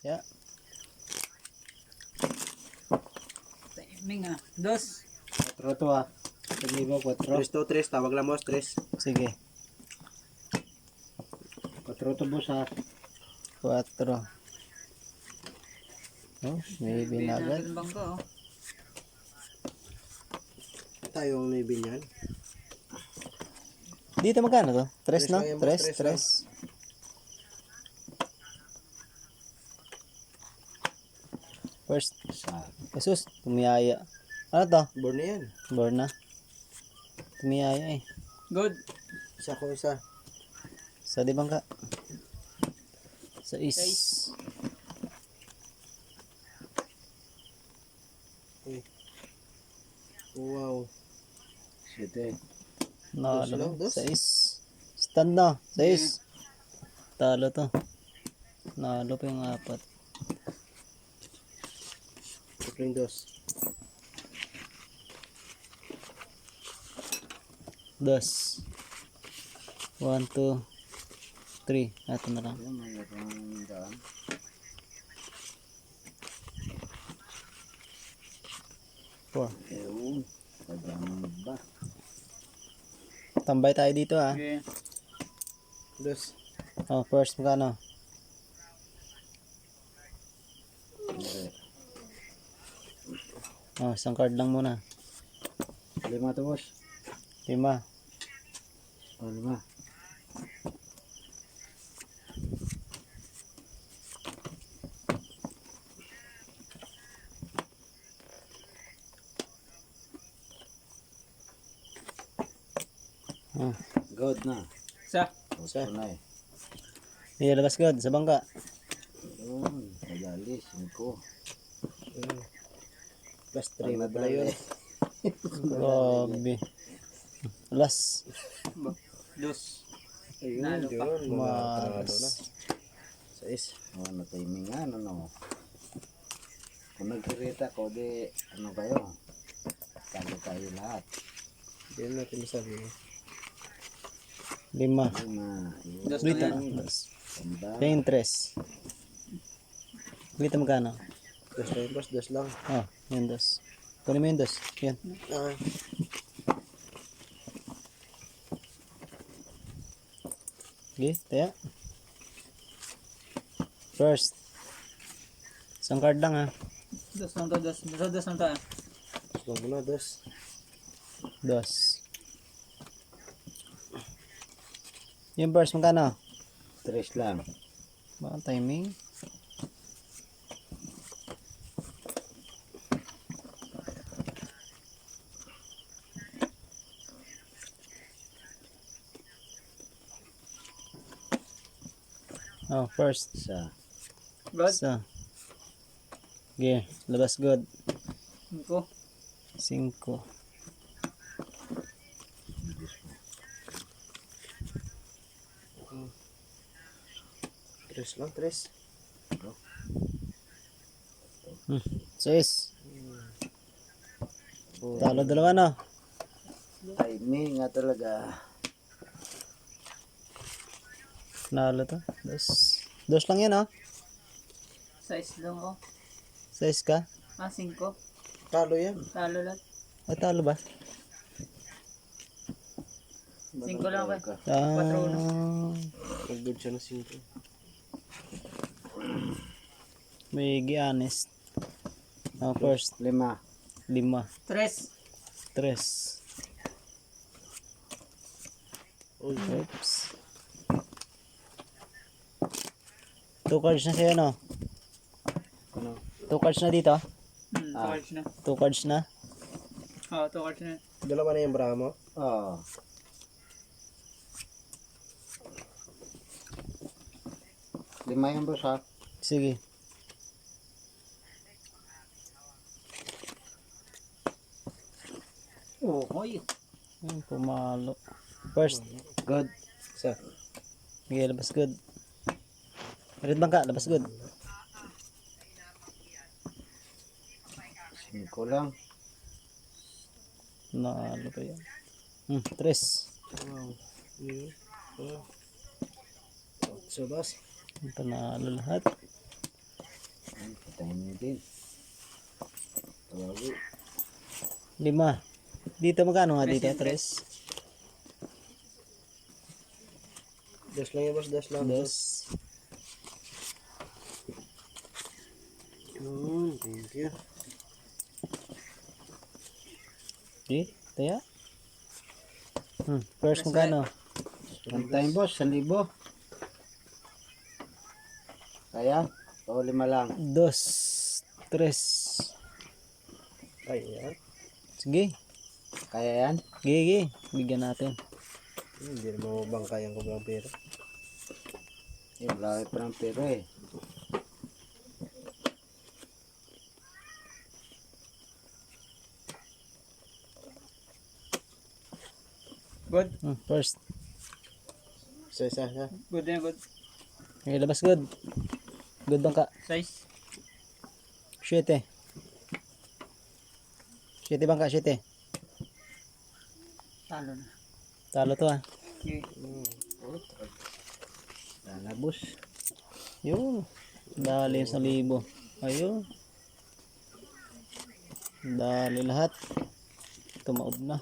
Ya. Timing ah. Dos. 4 to ah. Sige mo, 4. 3 to 3, tawag lang mo, 3. Sige. 4 to boss ha. 4. Oh, may binagad. Natin bangka oh. Tayo ang may binyan. Dito magkano to? 3 no? Tres lang yan, boss. 3, Tres lang. 3. First. Jesus, tumiyaya. Ano to? Born na yan. Born na. Tumiyaya eh. Good. Isa ko isa. Sa di bangka? Sa is. Wow. Siyete. Nalo. Dos lang, dos. Sa is. Stand na. Sa is. Talo to. Nalo pa yung 4. Supling dos. Dos. 1, 2, 3. Ito na lang. Four. Tambay tayo dito ah. Okay. Dos. Oh, first magkano? Oh, isang card lang muna. 5 to boss. 5. O, 5. Oh. Good na. Isa. Isa. Ilalabas God sa bangka. Yun. Madali. 5. Plus 3 na pala yun. Grabe. Plus. Dos. Ayun, Nalo pa. yun. Mas. 6. Ano timingan, ano? Kung nagkirita ko, di, ano kayo? Tago tayo lahat. Yan natin masabi. 5. 5. Dos Dito. lang yan. Sa interest. Dito magkano? Dos lang, boss. Dos lang. Oh, yun dos. Kunin mo yung dos. Yan. Ah. Okay, taya. First. Isang card lang ha. Dos lang to. Dos. Dos lang to ah. Dos lang muna, dos. Dos. Yung first magkano? 3 lang. Baka timing. Oh, first. Isa. Good. Isa. Okay, labas good. Cinco. 5. Tres lang, tres. 6. Talo dalawa na. Timing nga talaga. Nalo to. Dos. Dos lang yan oh. Size lang oh. 6 ka. Ah, cinco. Talo yan. Talo lang. Ay, talo ba? 5 lang ba? Ah, Mag-good siya na 5. may honest. Oh, first. 5. 5. Tres. 3. Oops. 2 cards na sa'yo, no? Ano? 2 cards na dito? Two cards na. 2 cards na? Oh, 2 cards na. Dalawa na yung bra mo? Oo. 5 yung boss ha? Sige. Oh, hoy. Pumalo. First. Good. Isa. Sige, labas good. Red bangka, labas good. 5 lang. Nalo pa yan. 3. Wow. So boss. Panalo lahat. dami din. Tawago. 5. Dito magkano nga dito? 3. Das lang yan, boss. Das lang. 2. Thank you. Okay, taya. First magkano? One time, boss. 1,000. Kaya? O 5 lang. 2, 3. Kaya? Sige. Kaya yan? Gigi, bigyan natin. Hindi naman mabangkay ang kulang pera. Laki pa ng pera eh. Good. First. Isa. Good na good. Okay, labas good. Good bang ka? Size. 7. 7 bang ka? 7. Talo na. Talo to ah. Okay. Lalabos. Yun. Dali 1,000. Ayun. Dali lahat. Tumaob na.